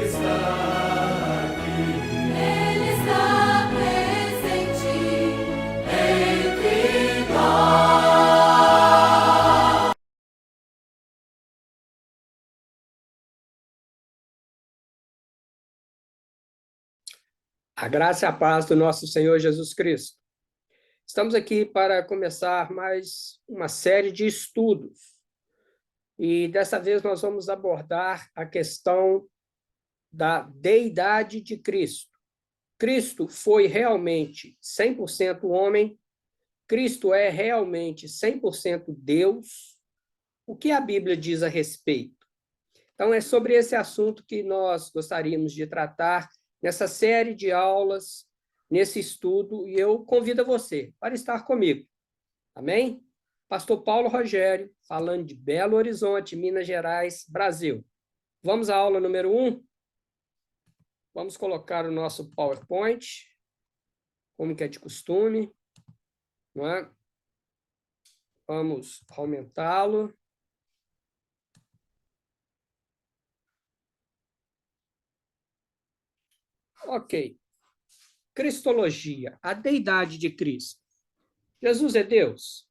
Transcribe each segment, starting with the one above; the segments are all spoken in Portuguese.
Ele está presente entre nós. A graça e a paz do nosso Senhor Jesus Cristo. Estamos aqui para começar mais uma série de estudos. E dessa vez nós vamos abordar a questão da deidade de Cristo. Cristo foi realmente 100% homem? Cristo é realmente 100% Deus? O que a Bíblia diz a respeito? Então, é sobre esse assunto que nós gostaríamos de tratar nessa série de aulas, nesse estudo, e eu convido você para estar comigo. Amém? Pastor Paulo Rogério, falando de Belo Horizonte, Minas Gerais, Brasil. Vamos à aula número 1? Vamos colocar o nosso PowerPoint, como que é de costume, não é? Vamos aumentá-lo. Ok. Cristologia, a deidade de Cristo. Jesus é Deus?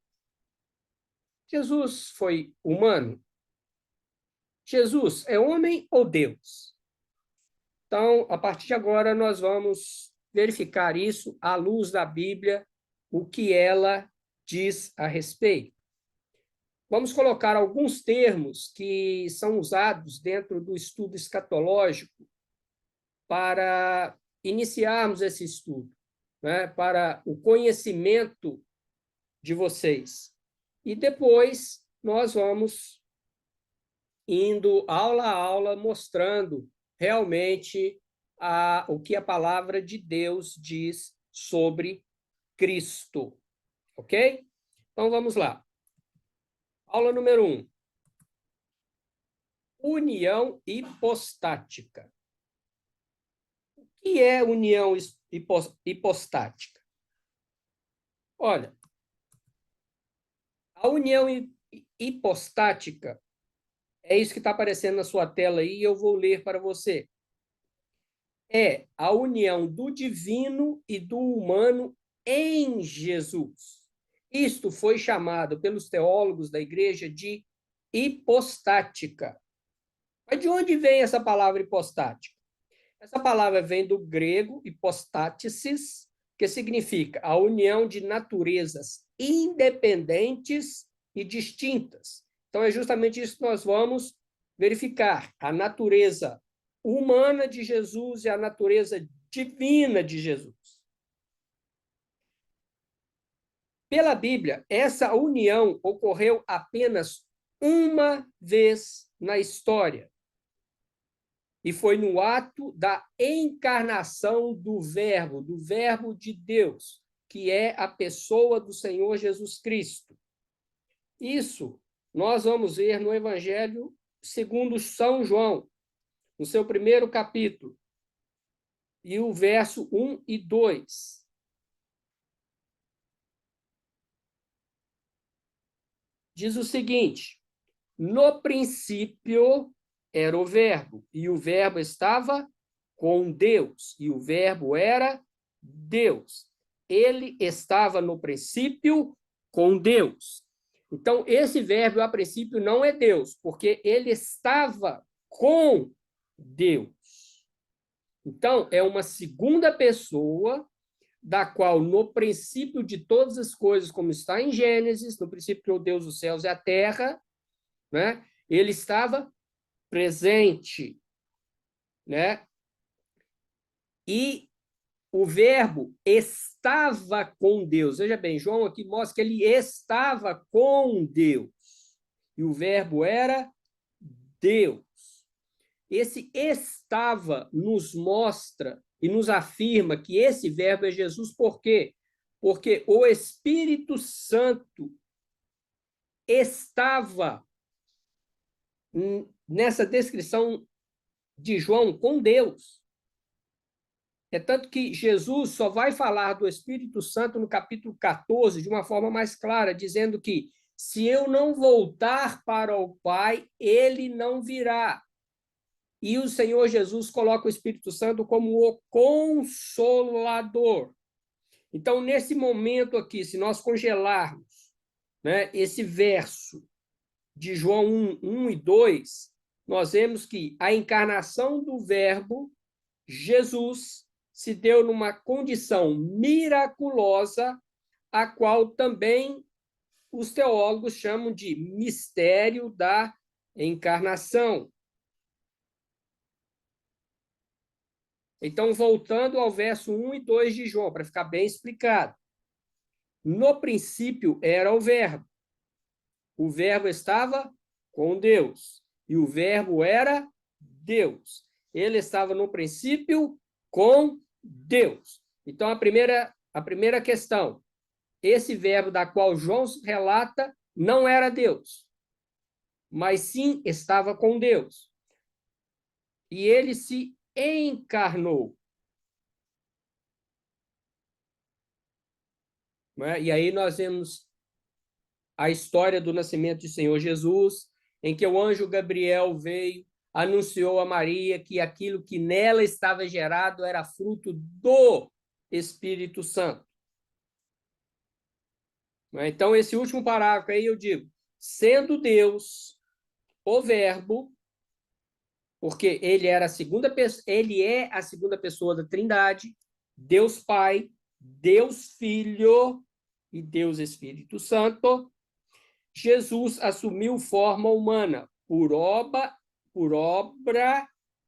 Jesus foi humano? Jesus é homem ou Deus? Então, a partir de agora, nós vamos verificar isso à luz da Bíblia, o que ela diz a respeito. Vamos colocar alguns termos que são usados dentro do estudo escatológico para iniciarmos esse estudo, né? Para o conhecimento de vocês. E depois nós vamos indo aula a aula, mostrando realmente o que a palavra de Deus diz sobre Cristo. Ok? Então, vamos lá. Aula número 1. União hipostática. O que é união hipostática? Olha, a união hipostática é isso que está aparecendo na sua tela aí, e eu vou ler para você. É a união do divino e do humano em Jesus. Isto foi chamado pelos teólogos da igreja de hipostática. Mas de onde vem essa palavra hipostática? Essa palavra vem do grego hipostátisis, que significa a união de naturezas independentes e distintas. Então, é justamente isso que nós vamos verificar: a natureza humana de Jesus e a natureza divina de Jesus. Pela Bíblia, essa união ocorreu apenas uma vez na história. E foi no ato da encarnação do Verbo de Deus, que é a pessoa do Senhor Jesus Cristo. Isso nós vamos ver no Evangelho segundo São João, no seu primeiro capítulo, e o verso 1 e 2. Diz o seguinte: no princípio era o Verbo, e o Verbo estava com Deus, e o Verbo era Deus. Ele estava no princípio com Deus. Então, esse verbo, a princípio, não é Deus, porque ele estava com Deus. Então, é uma segunda pessoa, da qual, no princípio de todas as coisas, como está em Gênesis, no princípio criou Deus os céus e a terra, né? Ele estava presente, né? E o verbo estava com Deus. Veja bem, João aqui mostra que ele estava com Deus. E o verbo era Deus. Esse estava nos mostra e nos afirma que esse verbo é Jesus. Por quê? Porque o Espírito Santo estava nessa descrição de João com Deus. É tanto que Jesus só vai falar do Espírito Santo no capítulo 14 de uma forma mais clara, dizendo que se eu não voltar para o Pai, ele não virá. E o Senhor Jesus coloca o Espírito Santo como o Consolador. Então, nesse momento aqui, se nós congelarmos, né, esse verso de João 1 e 2, nós vemos que a encarnação do Verbo, Jesus, se deu numa condição miraculosa, a qual também os teólogos chamam de mistério da encarnação. Então, voltando ao verso 1 e 2 de João, para ficar bem explicado. No princípio era o Verbo. O Verbo estava com Deus. E o Verbo era Deus. Ele estava no princípio com Deus. Então, a primeira questão. Esse verbo da qual João relata não era Deus, mas sim estava com Deus. E ele se encarnou. E aí nós vemos a história do nascimento do Senhor Jesus, em que o anjo Gabriel veio, anunciou a Maria que aquilo que nela estava gerado era fruto do Espírito Santo. Então, esse último parágrafo aí eu digo, sendo Deus o Verbo, porque ele é a segunda pessoa da Trindade, Deus Pai, Deus Filho e Deus Espírito Santo, Jesus assumiu forma humana por obra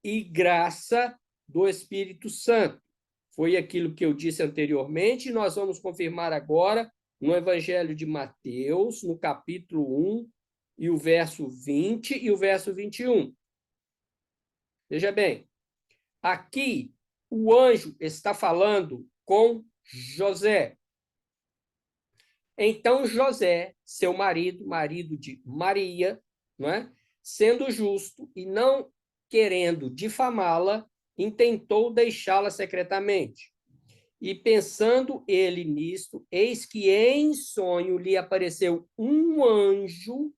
e graça do Espírito Santo. Foi aquilo que eu disse anteriormente, e nós vamos confirmar agora no Evangelho de Mateus, no capítulo 1, e o verso 20 e o verso 21. Veja bem, aqui o anjo está falando com José. Então José, seu marido, marido de Maria, não é? Sendo justo e não querendo difamá-la, intentou deixá-la secretamente. E pensando ele nisto, eis que em sonho lhe apareceu um anjo,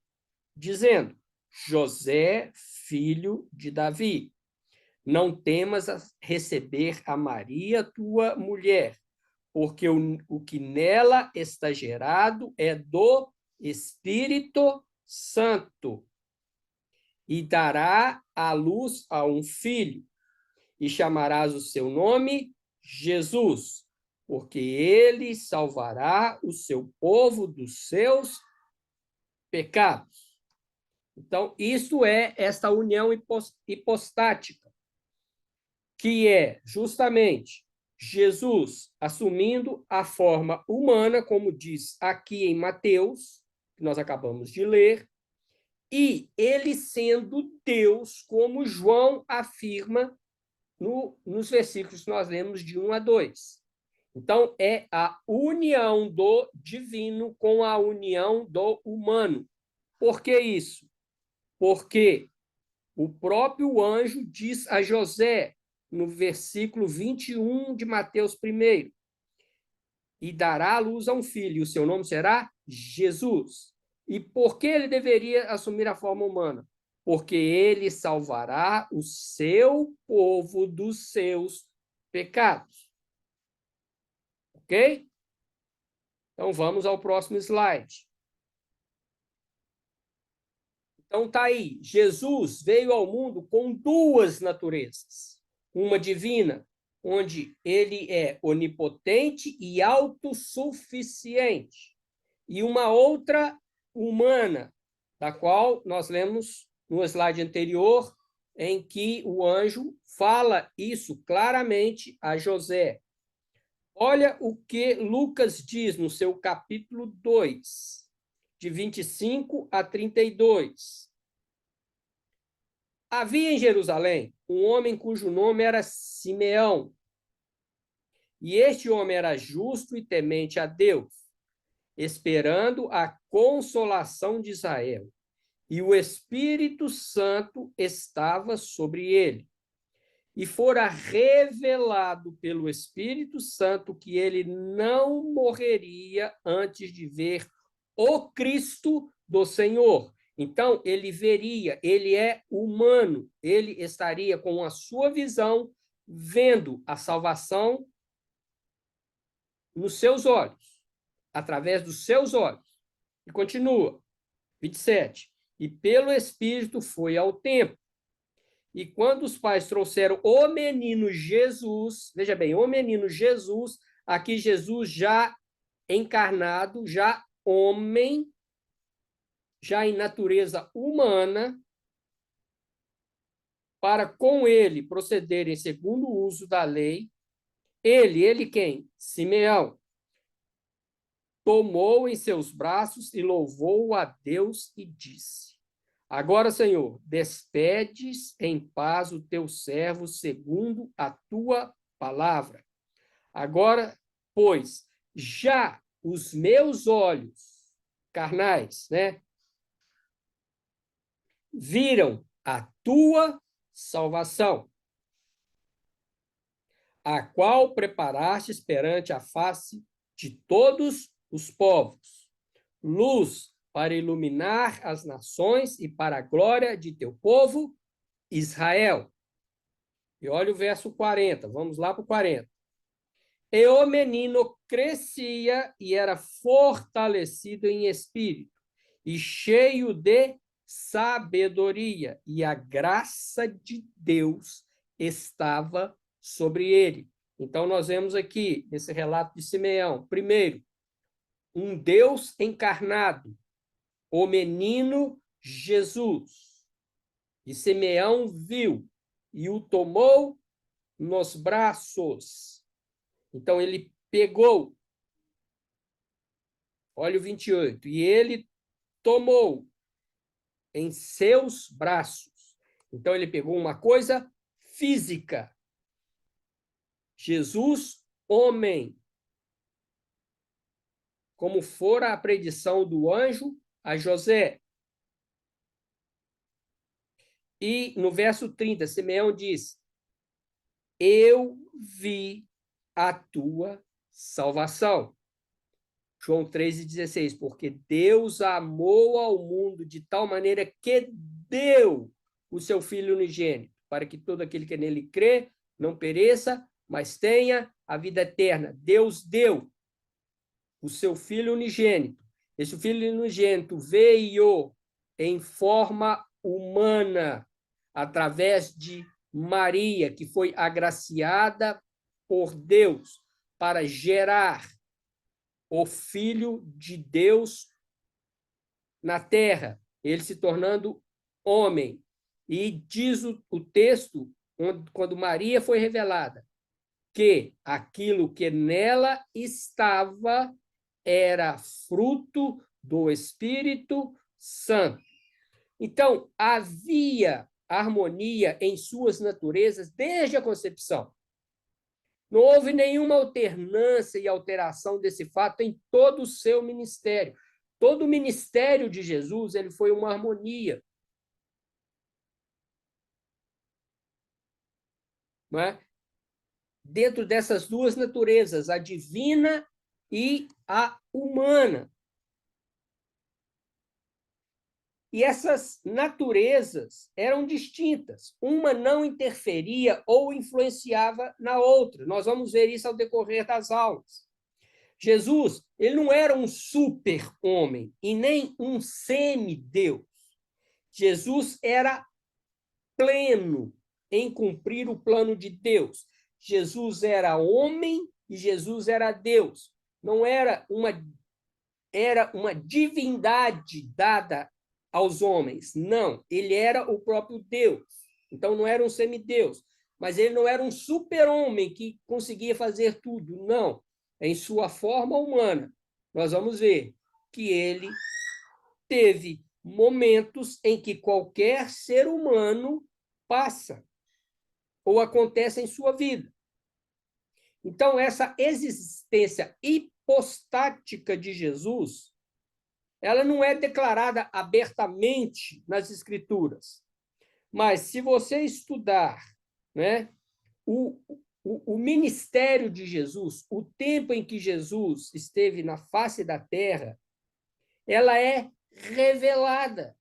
dizendo: José, filho de Davi, não temas a receber a Maria, tua mulher, porque o que nela está gerado é do Espírito Santo, e dará à luz a um filho, e chamarás o seu nome Jesus, porque ele salvará o seu povo dos seus pecados. Então, isso é esta união hipostática, que é justamente Jesus assumindo a forma humana, como diz aqui em Mateus, que nós acabamos de ler, e ele sendo Deus, como João afirma nos versículos que nós lemos de 1 a 2. Então, é a união do divino com a união do humano. Por que isso? Porque o próprio anjo diz a José, no versículo 21 de Mateus 1, e dará à luz a um filho, e o seu nome será Jesus. E por que ele deveria assumir a forma humana? Porque ele salvará o seu povo dos seus pecados. Ok? Então, vamos ao próximo slide. Então, tá aí. Jesus veio ao mundo com duas naturezas. Uma divina, onde ele é onipotente e autossuficiente. E uma outra humana, da qual nós lemos no slide anterior, em que o anjo fala isso claramente a José. Olha o que Lucas diz no seu capítulo 2, de 25 a 32. Havia em Jerusalém um homem cujo nome era Simeão. E este homem era justo e temente a Deus, esperando a consolação de Israel. E o Espírito Santo estava sobre ele. E fora revelado pelo Espírito Santo que ele não morreria antes de ver o Cristo do Senhor. Então, ele veria, ele é humano, ele estaria com a sua visão, vendo a salvação nos seus olhos, através dos seus olhos. E continua, 27. E pelo Espírito foi ao templo. E quando os pais trouxeram o menino Jesus, veja bem, o menino Jesus, aqui Jesus já encarnado, já homem, já em natureza humana, para com ele procederem segundo o uso da lei, ele quem? Simeão, tomou em seus braços e louvou a Deus e disse: Agora, Senhor, despedes em paz o teu servo segundo a tua palavra. Agora, pois, já os meus olhos carnais, né, viram a tua salvação, a qual preparastes perante a face de todos os povos, luz para iluminar as nações e para a glória de teu povo, Israel. E olha o verso 40, vamos lá para o 40. E o menino crescia e era fortalecido em espírito, e cheio de sabedoria, e a graça de Deus estava sobre ele. Então, nós vemos aqui, nesse relato de Simeão, primeiro, um Deus encarnado, o menino Jesus. E Simeão viu e o tomou nos braços. Então, ele pegou, olha o 28, e ele tomou em seus braços. Então, ele pegou uma coisa física. Jesus, homem, como fora a predição do anjo a José. E no verso 30, Simeão diz: Eu vi a tua salvação. João 3,16, porque Deus amou ao mundo de tal maneira que deu o seu Filho unigênito, para que todo aquele que nele crê não pereça, mas tenha a vida eterna. Deus deu o seu Filho unigênito. Esse Filho unigênito veio em forma humana, através de Maria, que foi agraciada por Deus para gerar o Filho de Deus na terra, ele se tornando homem. E diz o texto, quando Maria foi revelada, que aquilo que nela estava era fruto do Espírito Santo. Então, havia harmonia em suas naturezas desde a concepção. Não houve nenhuma alternância e alteração desse fato em todo o seu ministério. Todo o ministério de Jesus, ele foi uma harmonia. Não é? Dentro dessas duas naturezas, a divina e a humana. E essas naturezas eram distintas. Uma não interferia ou influenciava na outra. Nós vamos ver isso ao decorrer das aulas. Jesus, ele não era um super-homem e nem um semideus. Jesus era pleno em cumprir o plano de Deus. Jesus era homem e Jesus era Deus. Não era uma divindade dada aos homens. Não, ele era o próprio Deus. Então, não era um semideus. Mas ele não era um super-homem que conseguia fazer tudo. Não. Em sua forma humana, nós vamos ver que ele teve momentos em que qualquer ser humano passa ou acontece em sua vida. Então, essa existência hipostática de Jesus, ela não é declarada abertamente nas Escrituras. Mas, se você estudar, né, o ministério de Jesus, o tempo em que Jesus esteve na face da terra, ela é revelada.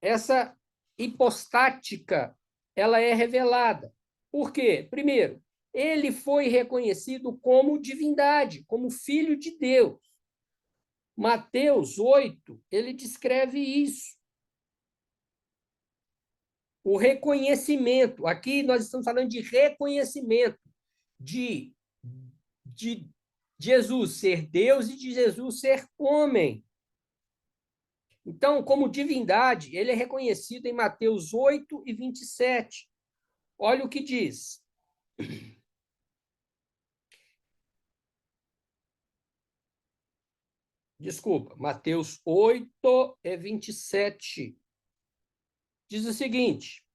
essa hipostática, ela é revelada. Por quê? Primeiro, ele foi reconhecido como divindade, como filho de Deus. Mateus 8, ele descreve isso. O reconhecimento, aqui nós estamos falando de reconhecimento de, de Jesus ser Deus e de Jesus ser homem. Então, como divindade, ele é reconhecido em Mateus 8 e 27. Olha o que diz. Desculpa, Mateus 8 e 27. Diz o seguinte: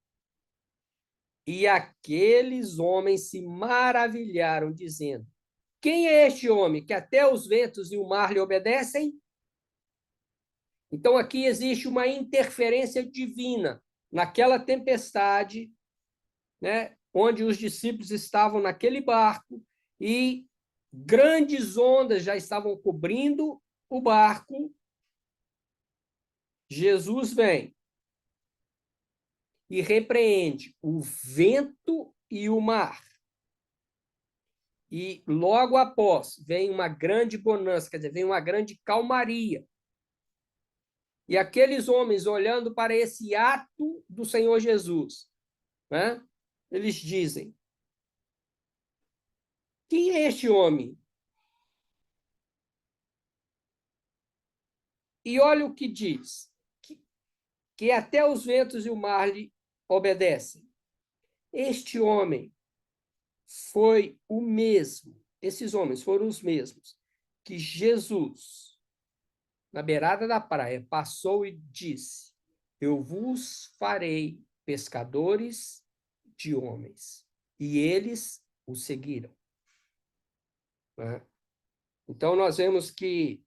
e aqueles homens se maravilharam, dizendo: quem é este homem que até os ventos e o mar lhe obedecem? Então, aqui existe uma interferência divina naquela tempestade, né, onde os discípulos estavam naquele barco e grandes ondas já estavam cobrindo o barco. Jesus vem e repreende o vento e o mar. E logo após vem uma grande bonança, quer dizer, vem uma grande calmaria. E aqueles homens olhando para esse ato do Senhor Jesus, né, eles dizem: quem é este homem? E olha o que diz: que até os ventos e o mar lhe obedecem. Este homem foi o mesmo, esses homens foram os mesmos que Jesus, na beirada da praia, passou e disse: eu vos farei pescadores de homens. E eles o seguiram. Né? Então, nós vemos que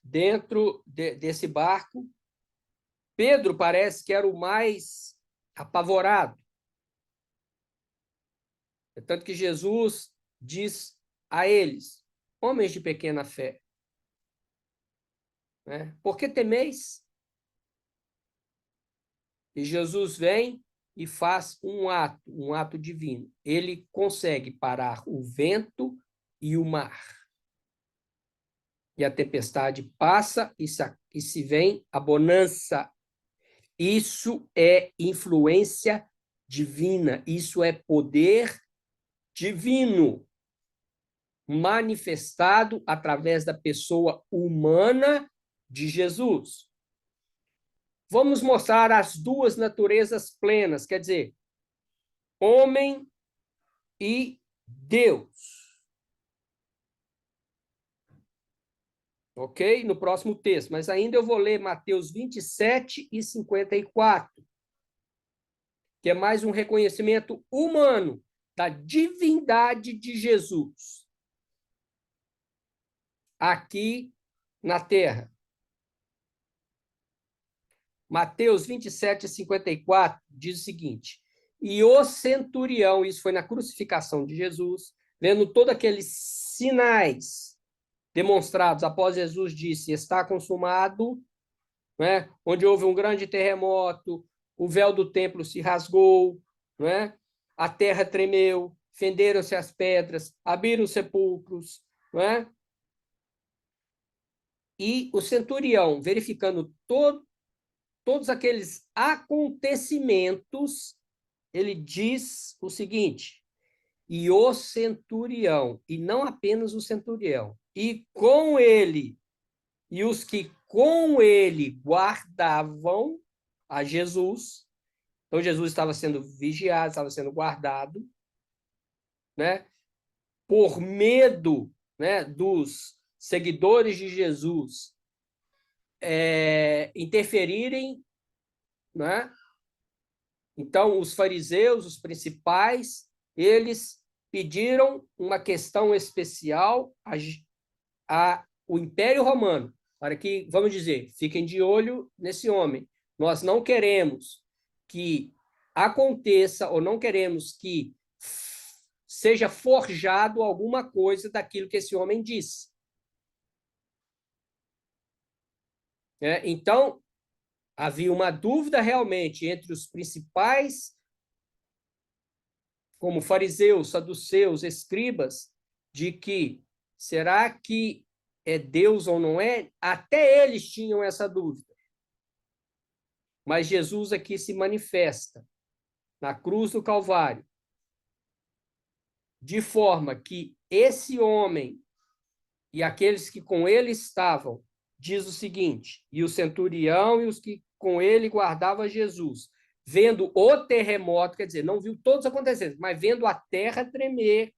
dentro desse barco, Pedro parece que era o mais apavorado. Tanto que Jesus diz a eles: homens de pequena fé, né? Por que temeis? E Jesus vem e faz um ato divino. Ele consegue parar o vento e o mar. E a tempestade passa e se vem a bonança. Isso é influência divina, isso é poder divino, manifestado através da pessoa humana de Jesus. Vamos mostrar as duas naturezas plenas, quer dizer, homem e Deus. Ok? No próximo texto. Mas ainda eu vou ler Mateus 27 e 54, que é mais um reconhecimento humano da divindade de Jesus aqui na terra. Mateus 27 e 54 diz o seguinte: e o centurião, isso foi na crucificação de Jesus, vendo todos aqueles sinais demonstrados após Jesus disse: está consumado, né? Onde houve um grande terremoto, o véu do templo se rasgou, né? A terra tremeu, fenderam-se as pedras, abriram os sepulcros, né? E o centurião, verificando todos aqueles acontecimentos, ele diz o seguinte: e o centurião, e não apenas o centurião, e com ele, e os que com ele guardavam a Jesus. Então, Jesus estava sendo vigiado, estava sendo guardado, né? Por medo, né, dos seguidores de Jesus interferirem, né? Então, os fariseus, os principais, eles pediram uma questão especial ao Império Romano, para que, vamos dizer, fiquem de olho nesse homem. Nós não queremos que aconteça, ou não queremos que seja forjado alguma coisa daquilo que esse homem disse. Então, havia uma dúvida realmente entre os principais, como fariseus, saduceus, escribas, de que será que é Deus ou não é? Até eles tinham essa dúvida. Mas Jesus aqui se manifesta na cruz do Calvário, de forma que esse homem e aqueles que com ele estavam, diz o seguinte, e o centurião e os que com ele guardavam Jesus, vendo o terremoto, quer dizer, não viu todos acontecendo, mas vendo a terra tremer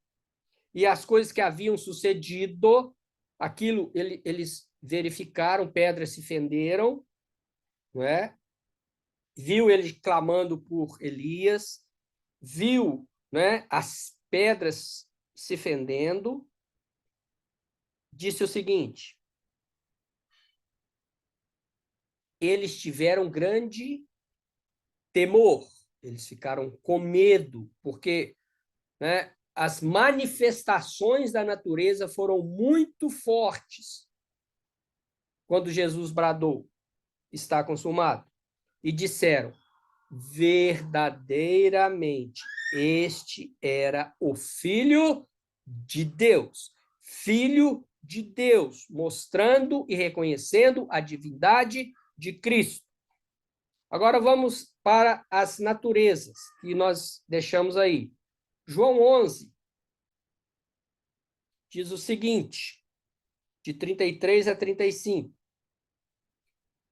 e as coisas que haviam sucedido, aquilo eles verificaram, pedras se fenderam, não é? Viu ele clamando por Elias, viu, né, as pedras se fendendo, disse o seguinte: eles tiveram grande temor, eles ficaram com medo, porque, né, as manifestações da natureza foram muito fortes quando Jesus bradou: está consumado. E disseram: verdadeiramente, este era o Filho de Deus. Filho de Deus, mostrando e reconhecendo a divindade de Cristo. Agora vamos para as naturezas que nós deixamos aí. João 11 diz o seguinte, de 33 a 35.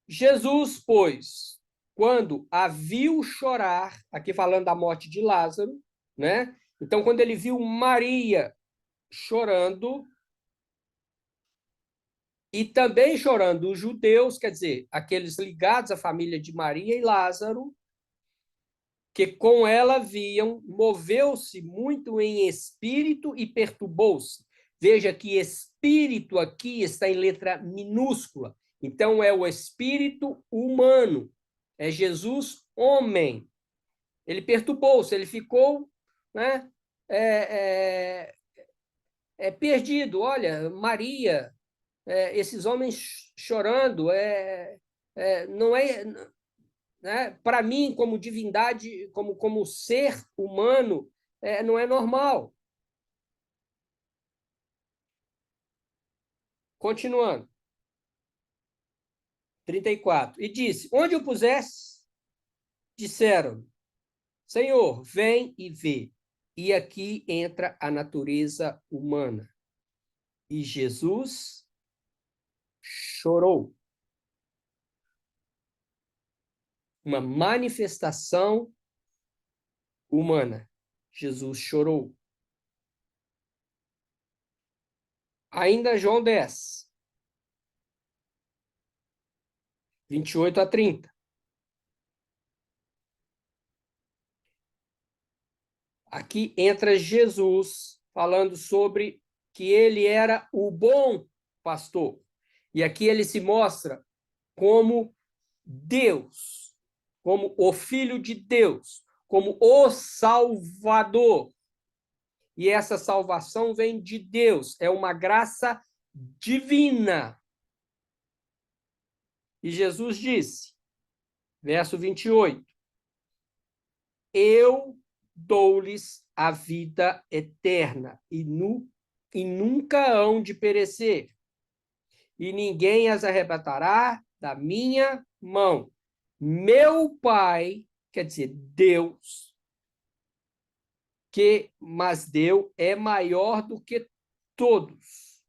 Jesus, pois, quando a viu chorar, aqui falando da morte de Lázaro, né? Então, quando ele viu Maria chorando, e também chorando os judeus, quer dizer, aqueles ligados à família de Maria e Lázaro, que com ela viam, moveu-se muito em espírito e perturbou-se. Veja que espírito aqui está em letra minúscula. Então, é o espírito humano. É Jesus, homem. Ele perturbou-se, ele ficou, né, perdido. Olha, Maria, esses homens chorando, não é, né, para mim, como divindade, como ser humano, não é normal. Continuando. 34. E disse: onde o puseste? Disseram: Senhor, vem e vê. E aqui entra a natureza humana. E Jesus chorou. Uma manifestação humana. Jesus chorou. Ainda João 10, 28 a 30. Aqui entra Jesus falando sobre que ele era o bom pastor. E aqui ele se mostra como Deus, como o Filho de Deus, como o Salvador. E essa salvação vem de Deus, é uma graça divina. E Jesus disse, verso 28, eu dou-lhes a vida eterna e nunca hão de perecer, e ninguém as arrebatará da minha mão. Meu Pai, quer dizer, Deus, mas Deus é maior do que todos,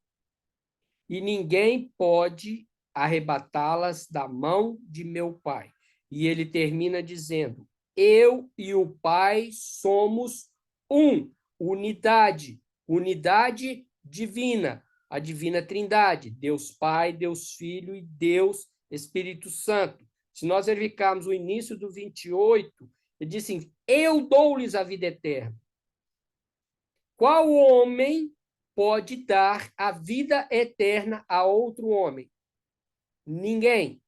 e ninguém pode arrebatá-las da mão de meu Pai. E ele termina dizendo, eu e o Pai somos um, unidade divina, a divina trindade, Deus Pai, Deus Filho e Deus Espírito Santo. Se nós verificarmos o início do 28, ele diz assim, eu dou-lhes a vida eterna. Qual homem pode dar a vida eterna a outro homem? Ninguém.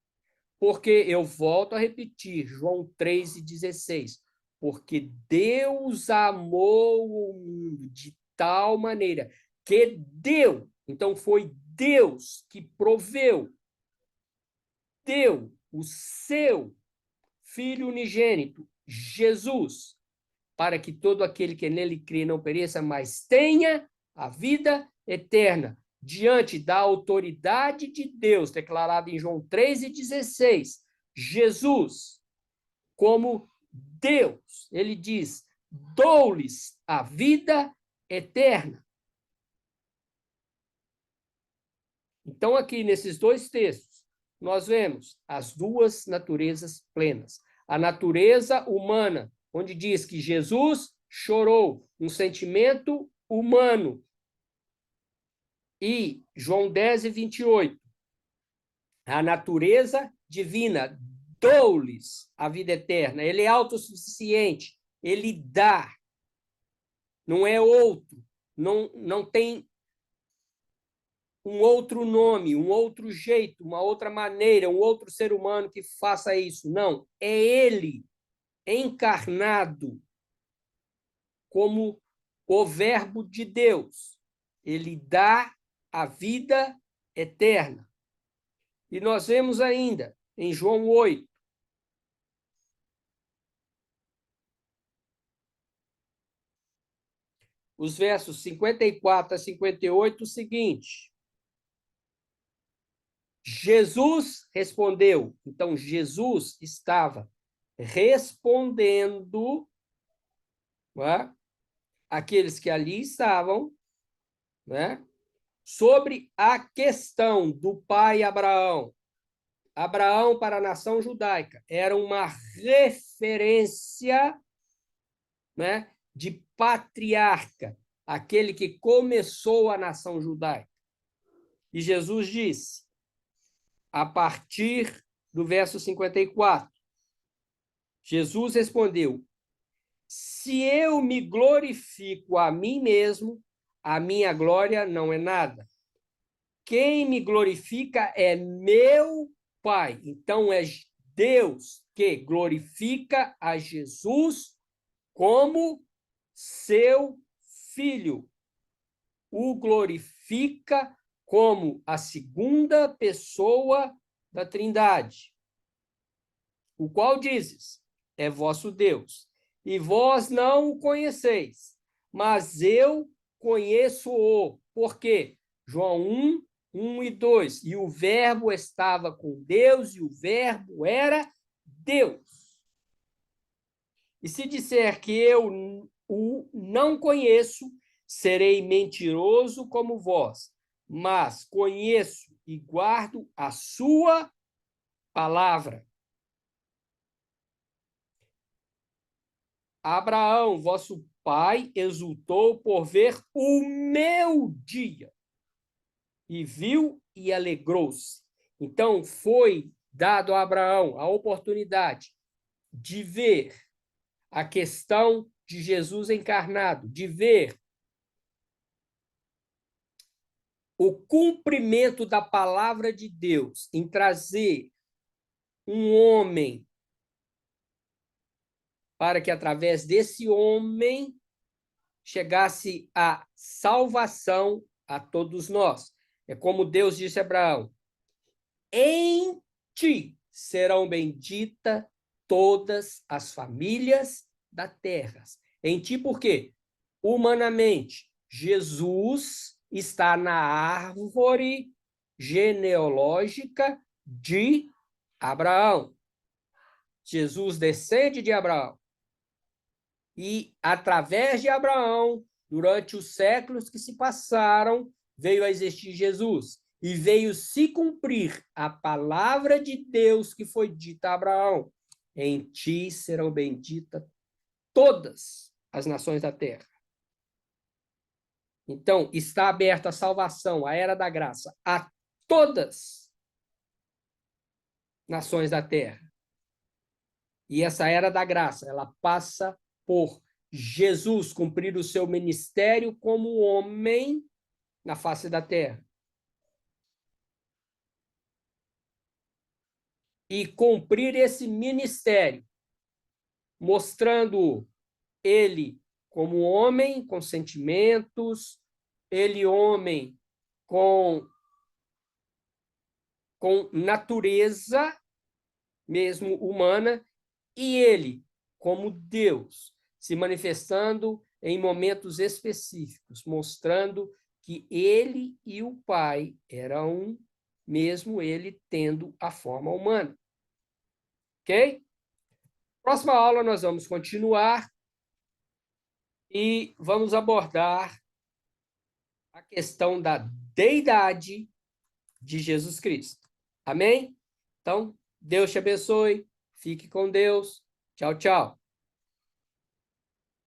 Porque eu volto a repetir, João 3,16. Porque Deus amou o mundo de tal maneira que deu. Então, foi Deus que proveu deu o seu Filho unigênito, Jesus, para que todo aquele que nele crê não pereça, mas tenha a vida eterna, diante da autoridade de Deus, declarada em João 3,16. Jesus, como Deus, ele diz: dou-lhes a vida eterna. Então, aqui nesses dois textos, nós vemos as duas naturezas plenas. A natureza humana, onde diz que Jesus chorou, um sentimento humano. E João 10:28, a natureza divina, dou-lhes a vida eterna. Ele é autossuficiente, ele dá, não é outro, não tem um outro nome, um outro jeito, uma outra maneira, um outro ser humano que faça isso. Não, é ele encarnado como o Verbo de Deus. Ele dá a vida eterna. E nós vemos ainda em João 8, os versos 54 a 58, o seguinte: Jesus respondeu. Então, Jesus estava respondendo, né, aqueles que ali estavam, né, sobre a questão do pai Abraão. Abraão, para a nação judaica, era uma referência, né, de patriarca, aquele que começou a nação judaica. E Jesus disse, a partir do verso 54, Jesus respondeu: se eu me glorifico a mim mesmo, a minha glória não é nada. Quem me glorifica é meu Pai. Então é Deus que glorifica a Jesus como seu Filho. O glorifica como a segunda pessoa da Trindade, o qual dizes: é vosso Deus, e vós não o conheceis, mas eu conheço-o. Por quê? João 1 e 2. E o Verbo estava com Deus, e o Verbo era Deus. E se disser que eu o não conheço, serei mentiroso como vós, mas conheço e guardo a sua palavra. Abraão, vosso pai, exultou por ver o meu dia, e viu e alegrou-se. Então, foi dado a Abraão a oportunidade de ver a questão de Jesus encarnado, de ver o cumprimento da palavra de Deus em trazer um homem para que, através desse homem, chegasse a salvação a todos nós. É como Deus disse a Abraão: em ti serão benditas todas as famílias da terra. Em ti, por quê? Humanamente, Jesus está na árvore genealógica de Abraão. Jesus descende de Abraão. E, através de Abraão, durante os séculos que se passaram, veio a existir Jesus. E veio se cumprir a palavra de Deus que foi dita a Abraão: em ti serão benditas todas as nações da terra. Então, está aberta a salvação, a era da graça, a todas as nações da terra. E essa era da graça, ela passa por Jesus cumprir o seu ministério como homem na face da terra. E cumprir esse ministério, mostrando ele como homem com sentimentos, ele homem com com natureza mesmo humana, e ele, como Deus, se manifestando em momentos específicos, mostrando que ele e o Pai eram um, mesmo ele tendo a forma humana. Ok? Próxima aula nós vamos continuar e vamos abordar a questão da deidade de Jesus Cristo. Amém? Então, Deus te abençoe. Fique com Deus. Tchau, tchau.